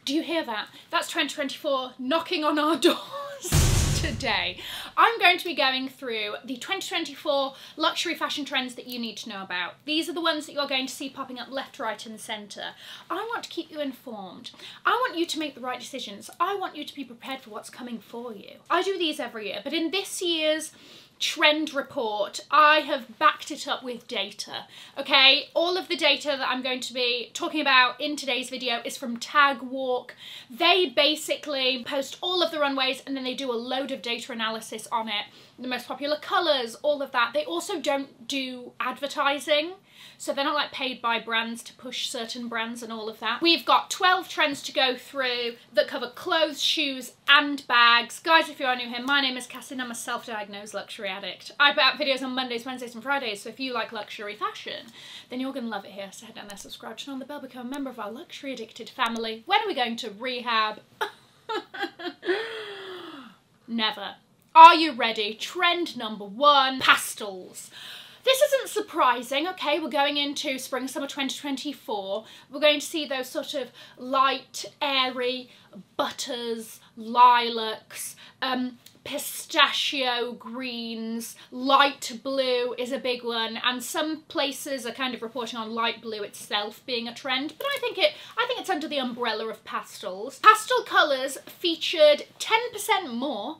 Do you hear that? That's 2024 knocking on our doors today. I'm going to be going through the 2024 luxury fashion trends that you need to know about. These are the ones that you're going to see popping up left, right and centre. I want to keep you informed. I want you to make the right decisions. I want you to be prepared for what's coming for you. I do these every year, but in this year's trend report, I have backed it up with data. Okay, all of the data that I'm going to be talking about in today's video is from Tag Walk. They basically post all of the runways and then they do a load of data analysis on it. The most popular colours, all of that. They also don't do advertising, so they're not like paid by brands to push certain brands and all of that. We've got 12 trends to go through that cover clothes, shoes and bags. Guys, if you are new here, my name is Cassie and I'm a self-diagnosed luxury addict. I put out videos on Mondays, Wednesdays and Fridays, so if you like luxury fashion, then you're going to love it here. So head down there, subscribe, turn on the bell, become a member of our luxury addicted family. When are we going to rehab? Never. Are you ready? Trend number 1, pastels. This isn't surprising, okay, we're going into spring summer 2024. We're going to see those sort of light, airy butters, lilacs, pistachio greens, light blue is a big one, and some places are kind of reporting on light blue itself being a trend, but I think it's under the umbrella of pastels. Pastel colours featured 10% more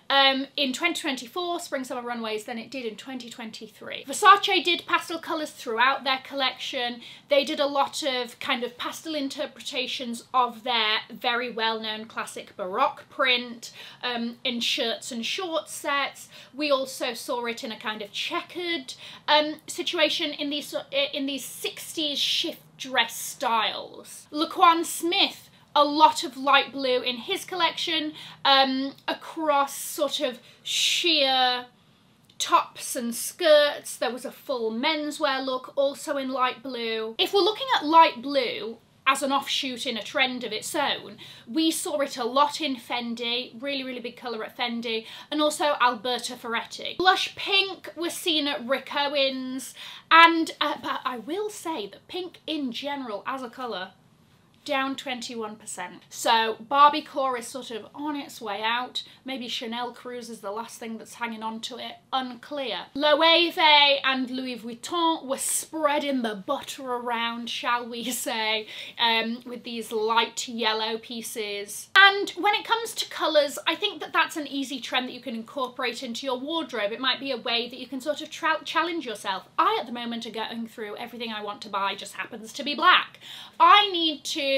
in 2024 spring summer runways than it did in 2023. Versace did pastel colours throughout their collection. They did a lot of kind of pastel interpretations of their very well-known classic Baroque print in shirts and short sets. We also saw it in a kind of checkered situation in these 60s shift dress styles. Laquan Smith, a lot of light blue in his collection, across sort of sheer tops and skirts. There was a full menswear look also in light blue. If we're looking at light blue as an offshoot in a trend of its own, we saw it a lot in Fendi, really big colour at Fendi, and also Alberta Ferretti. Blush pink was seen at Rick Owens, and but I will say that pink in general as a colour, down 21%. So Barbie core is sort of on its way out. Maybe Chanel Cruise is the last thing that's hanging on to it. Unclear. Loewe and Louis Vuitton were spreading the butter around, shall we say, with these light yellow pieces. And when it comes to colours, I think that that's an easy trend that you can incorporate into your wardrobe. It might be a way that you can sort of challenge yourself. I, at the moment, are going through everything I want to buy just happens to be black. I need to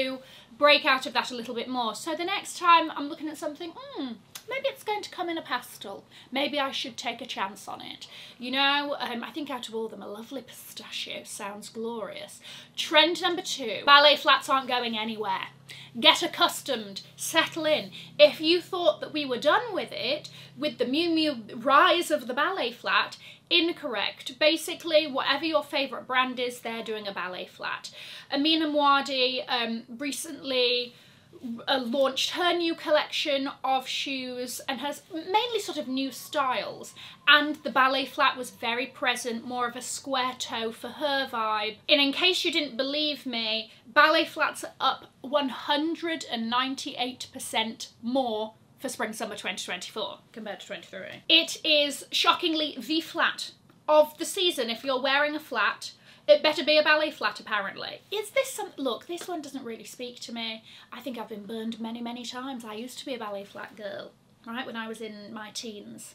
break out of that a little bit more. So the next time I'm looking at something, maybe it's going to come in a pastel. Maybe I should take a chance on it. You know, I think out of all of them, a lovely pistachio sounds glorious. Trend number 2, ballet flats aren't going anywhere. Get accustomed, settle in. If you thought that we were done with it, with the Miu Miu rise of the ballet flat, incorrect. Basically, whatever your favourite brand is, they're doing a ballet flat. Amina Muaddi recently launched her new collection of shoes and has mainly sort of new styles, and the ballet flat was very present, more of a square toe for her vibe. And in case you didn't believe me, ballet flats are up 198% more for spring summer 2024 compared to 2023. It is shockingly the flat of the season. If you're wearing a flat, it better be a ballet flat, apparently. Is this some... Look, this one doesn't really speak to me. I think I've been burned many times. I used to be a ballet flat girl, right, when I was in my teens.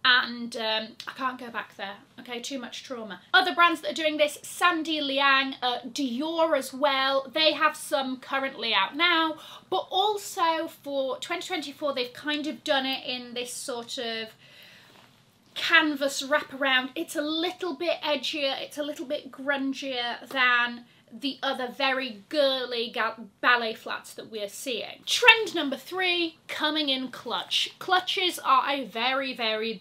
And I can't go back there, okay, too much trauma. Other brands that are doing this, Sandy Liang, Dior as well, they have some currently out now, but also for 2024 they've kind of done it in this sort of canvas wraparound. It's a little bit edgier, it's a little bit grungier than the other very girly ballet flats that we're seeing. Trend number 3, coming in clutch. Clutches are a very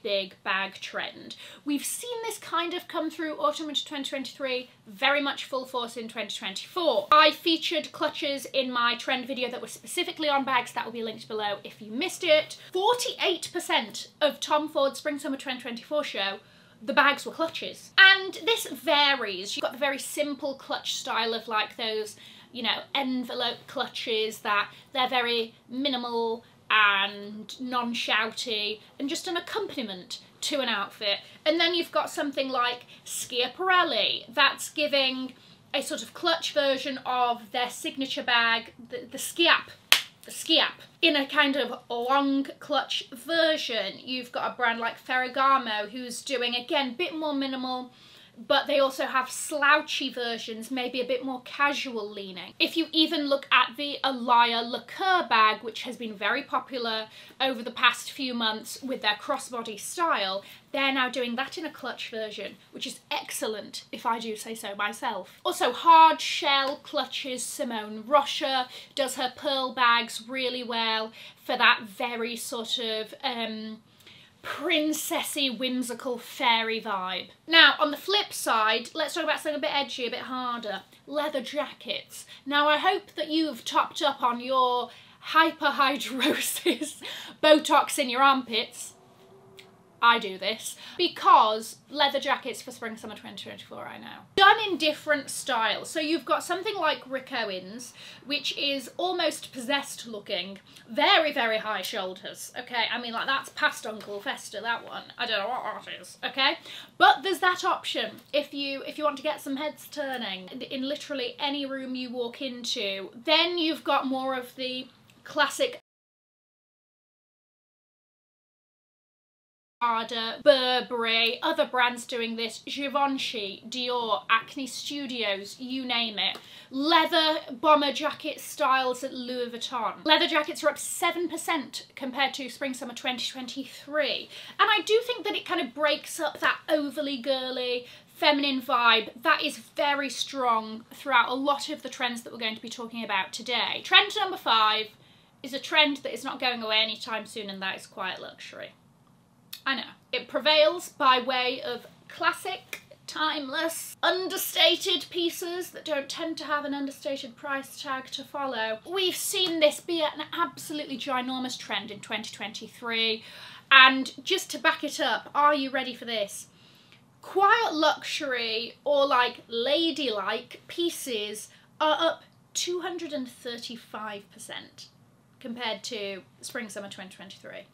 big bag trend. We've seen this kind of come through autumn winter 2023, very much full force in 2024. I featured clutches in my trend video that was specifically on bags. That will be linked below if you missed it. 48% of Tom Ford's spring summer 2024 show, the bags were clutches. And this varies. You've got the very simple clutch style of like those you know, envelope clutches that they're very minimal and non-shouty and just an accompaniment to an outfit. And then you've got something like Schiaparelli that's giving a sort of clutch version of their signature bag, the Schiap, in a kind of long clutch version. You've got a brand like Ferragamo who's doing, again, a bit more minimal, but they also have slouchy versions, maybe a bit more casual leaning. If you even look at the Alaïa Liqueur bag, which has been very popular over the past few months with their crossbody style, they're now doing that in a clutch version, which is excellent, if I do say so myself. Also, hard shell clutches. Simone Rocha does her pearl bags really well for that very sort of princessy, whimsical, fairy vibe. Now, on the flip side, let's talk about something a bit edgy, a bit harder. Leather jackets. Now, I hope that you've topped up on your hyperhidrosis Botox in your armpits. I do this because leather jackets for spring summer 2024 right now. Done in different styles. So you've got something like Rick Owens, which is almost possessed looking, very, very high shoulders. Okay, I mean, like, that's past Uncle Fester, that one. I don't know what that is, okay? But there's that option if you want to get some heads turning in literally any room you walk into. Then you've got more of the classic Burberry, other brands doing this, Givenchy, Dior, Acne Studios, you name it. Leather bomber jacket styles at Louis Vuitton. Leather jackets are up 7% compared to spring summer 2023. And I do think that it kind of breaks up that overly girly, feminine vibe that is very strong throughout a lot of the trends that we're going to be talking about today. Trend number 5 is a trend that is not going away anytime soon, and that is quiet luxury. I know. It prevails by way of classic, timeless, understated pieces that don't tend to have an understated price tag to follow. We've seen this be an absolutely ginormous trend in 2023, and just to back it up, are you ready for this? Quiet luxury, or like ladylike pieces, are up 235% compared to spring summer 2023.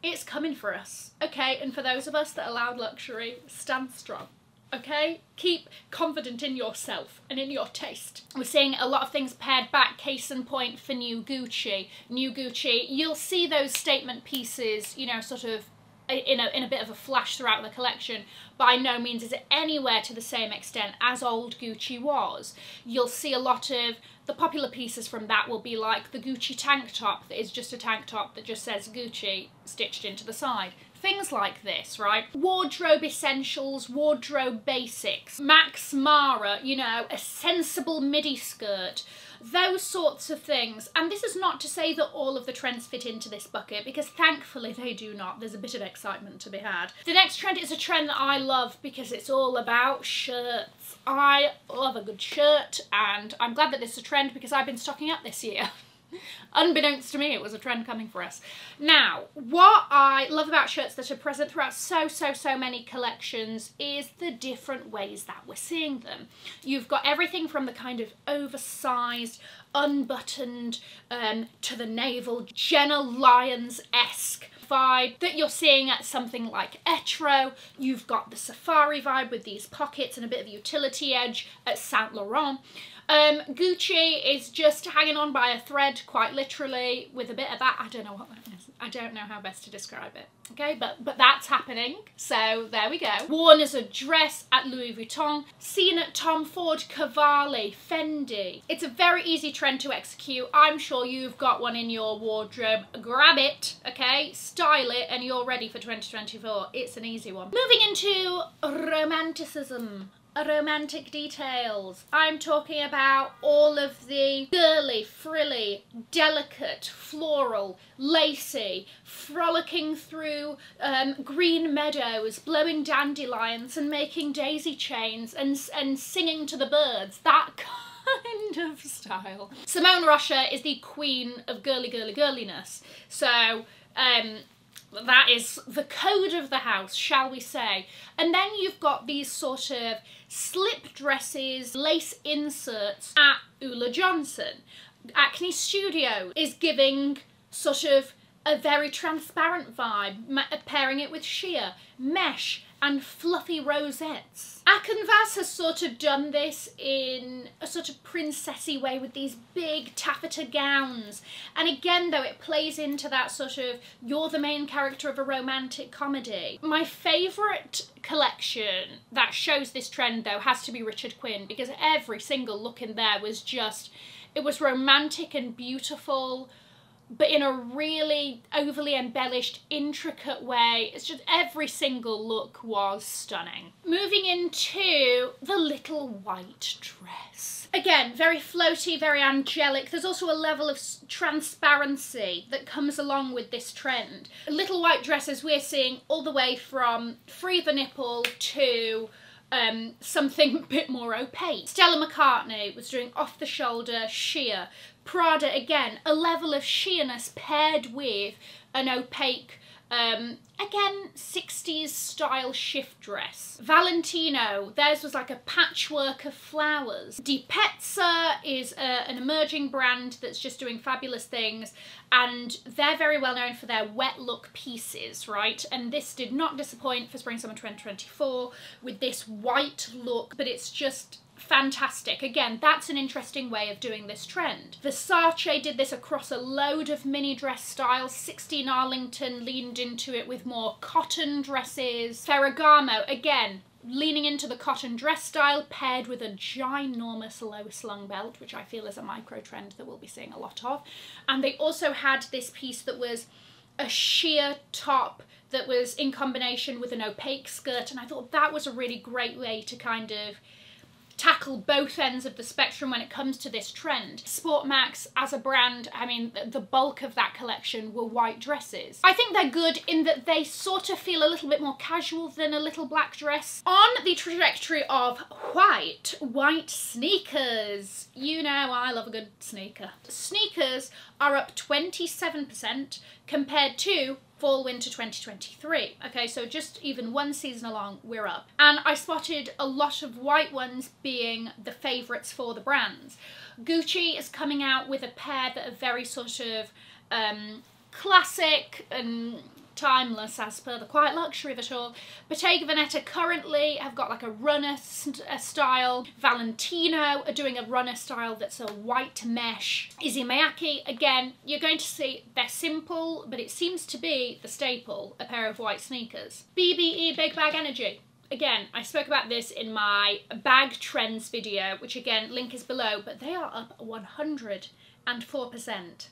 It's coming for us, okay? And for those of us that allowed luxury, stand strong, okay? Keep confident in yourself and in your taste. We're seeing a lot of things pared back, case in point for New Gucci. New Gucci, you'll see those statement pieces, you know, sort of in a bit of a flash throughout the collection. By no means is it anywhere to the same extent as old Gucci was. You'll see a lot of the popular pieces from that will be like the Gucci tank top that is just a tank top that just says Gucci stitched into the side. Things like this, right? Wardrobe essentials, wardrobe basics. Max Mara, you know, a sensible midi skirt. Those sorts of things. And this is not to say that all of the trends fit into this bucket, because thankfully they do not. There's a bit of excitement to be had. The next trend is a trend that I love because it's all about shirts. I love a good shirt, and I'm glad that this is a trend because I've been stocking up this year. Unbeknownst to me, it was a trend coming for us. Now, what I love about shirts that are present throughout so many collections is the different ways that we're seeing them. You've got everything from the kind of oversized, unbuttoned, to the navel, Jenna Lyons-esque vibe that you're seeing at something like Etro. You've got the safari vibe with these pockets and a bit of utility edge at Saint Laurent. Gucci is just hanging on by a thread, quite literally, with a bit of that. I don't know what that is. I don't know how best to describe it. Okay, but that's happening. So there we go. Worn as a dress at Louis Vuitton. Seen at Tom Ford, Cavalli, Fendi. It's a very easy trend to execute. I'm sure you've got one in your wardrobe. Grab it, okay? Style it, and you're ready for 2024. It's an easy one. Moving into romanticism. Romantic details. I'm talking about all of the girly, frilly, delicate, floral, lacy, frolicking through green meadows, blowing dandelions and making daisy chains and singing to the birds. That kind of style. Simone Rocha is the queen of girly girliness. So That is the code of the house, shall we say. And then you've got these sort of slip dresses, lace inserts at Ulla Johnson. Acne Studio is giving sort of a very transparent vibe, pairing it with sheer, mesh and fluffy rosettes. Akanvas has sort of done this in a sort of princessy way with these big taffeta gowns. And again though, it plays into that sort of, you're the main character of a romantic comedy. My favourite collection that shows this trend though has to be Richard Quinn, because every single look in there was just, it was romantic and beautiful, but in a really overly embellished, intricate way. It's just every single look was stunning. Moving into the little white dress. Again, very floaty, very angelic. There's also a level of transparency that comes along with this trend. Little white dresses we're seeing all the way from free the nipple to something a bit more opaque. Stella McCartney was doing off the shoulder sheer. Prada, again, a level of sheerness paired with an opaque, again, 60s style shift dress. Valentino, theirs was like a patchwork of flowers. Di Pezza is an emerging brand that's just doing fabulous things, and they're very well known for their wet look pieces, right? And this did not disappoint for Spring Summer 2024 with this white look, but it's just fantastic. Again, that's an interesting way of doing this trend. Versace did this across a load of mini dress styles. 16 Arlington leaned into it with more cotton dresses. Ferragamo, again, leaning into the cotton dress style paired with a ginormous low slung belt, which I feel is a micro trend that we'll be seeing a lot of. And they also had this piece that was a sheer top that was in combination with an opaque skirt, and I thought that was a really great way to kind of tackle both ends of the spectrum when it comes to this trend. Sport Max as a brand, I mean, the bulk of that collection were white dresses. I think they're good in that they sort of feel a little bit more casual than a little black dress. On the trajectory of white sneakers. You know I love a good sneaker. Sneakers are up 27% compared to Fall Winter 2023. Okay, so just even one season along, we're up. And I spotted a lot of white ones being the favourites for the brands. Gucci is coming out with a pair that are very sort of classic and timeless as per the quiet luxury of it all. Bottega Veneta currently have got like a runner style. Valentino are doing a runner style that's a white mesh. Issey Miyake, again, you're going to see they're simple, but it seems to be the staple, a pair of white sneakers. BBE Big Bag Energy. Again, I spoke about this in my bag trends video, which again, link is below, but they are up 104%.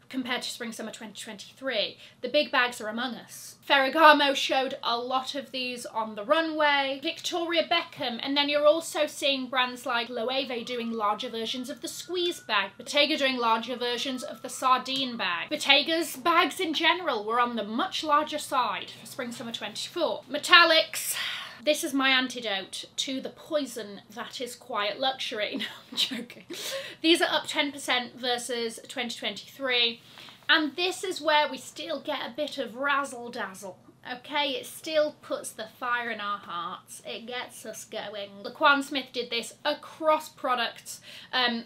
Compared to Spring Summer 2023. The big bags are among us. Ferragamo showed a lot of these on the runway. Victoria Beckham, and then you're also seeing brands like Loewe doing larger versions of the squeeze bag, Bottega doing larger versions of the sardine bag. Bottega's bags in general were on the much larger side for Spring Summer 24. Metallics. This is my antidote to the poison that is quiet luxury. No, I'm joking. These are up 10% versus 2023. And this is where we still get a bit of razzle dazzle. Okay, it still puts the fire in our hearts. It gets us going. Laquan Smith did this across products,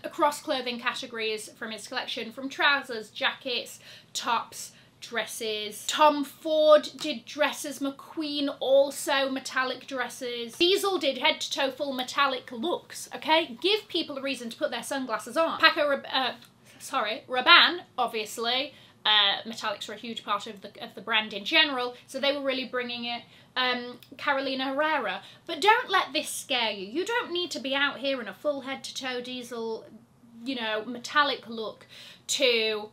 across clothing categories from his collection, from trousers, jackets, tops, dresses. Tom Ford did dresses. McQueen also metallic dresses. These all did head to toe full metallic looks, okay? Give people a reason to put their sunglasses on. Rabanne, obviously. Metallics are a huge part of the brand in general, so they were really bringing it. Carolina Herrera. But don't let this scare you. You don't need to be out here in a full head to toe diesel, you know, metallic look to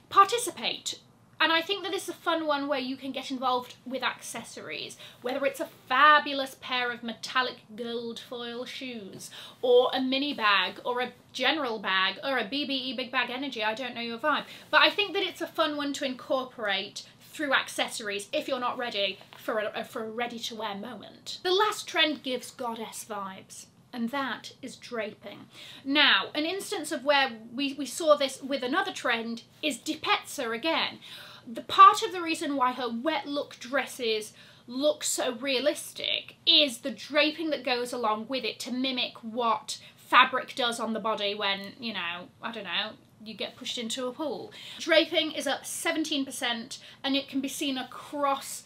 participate. And I think that this is a fun one where you can get involved with accessories, whether it's a fabulous pair of metallic gold foil shoes, or a mini bag, or a general bag, or a BBE Big Bag Energy, I don't know your vibe. But I think that it's a fun one to incorporate through accessories if you're not ready for a ready-to-wear moment. The last trend gives goddess vibes, and that is draping. Now, an instance of where we saw this with another trend is Di Pezza again. The part of the reason why her wet look dresses look so realistic is the draping that goes along with it to mimic what fabric does on the body when, you know, I don't know, you get pushed into a pool. Draping is up 17% and it can be seen across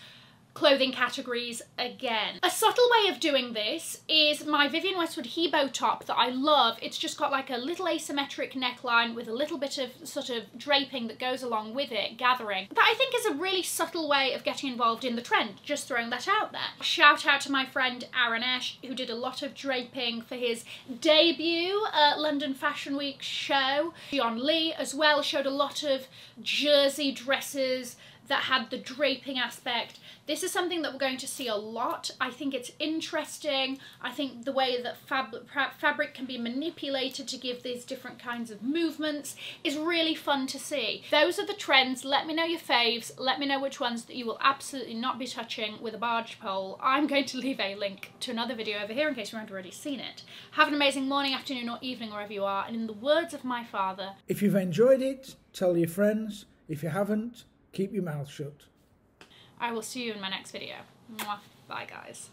clothing categories again. A subtle way of doing this is my Vivienne Westwood Hebo top that I love. It's just got like a little asymmetric neckline with a little bit of sort of draping that goes along with it, gathering. That I think is a really subtle way of getting involved in the trend, just throwing that out there. Shout out to my friend Aaron Esch, who did a lot of draping for his debut London Fashion Week show. Dion Lee as well showed a lot of jersey dresses that had the draping aspect. This is something that we're going to see a lot. I think it's interesting. I think the way that fabric can be manipulated to give these different kinds of movements is really fun to see. Those are the trends. Let me know your faves. Let me know which ones that you will absolutely not be touching with a barge pole. I'm going to leave a link to another video over here in case you haven't already seen it. Have an amazing morning, afternoon or evening wherever you are, and in the words of my father, if you've enjoyed it, tell your friends. If you haven't, keep your mouth shut. I will see you in my next video. Mwah. Bye guys.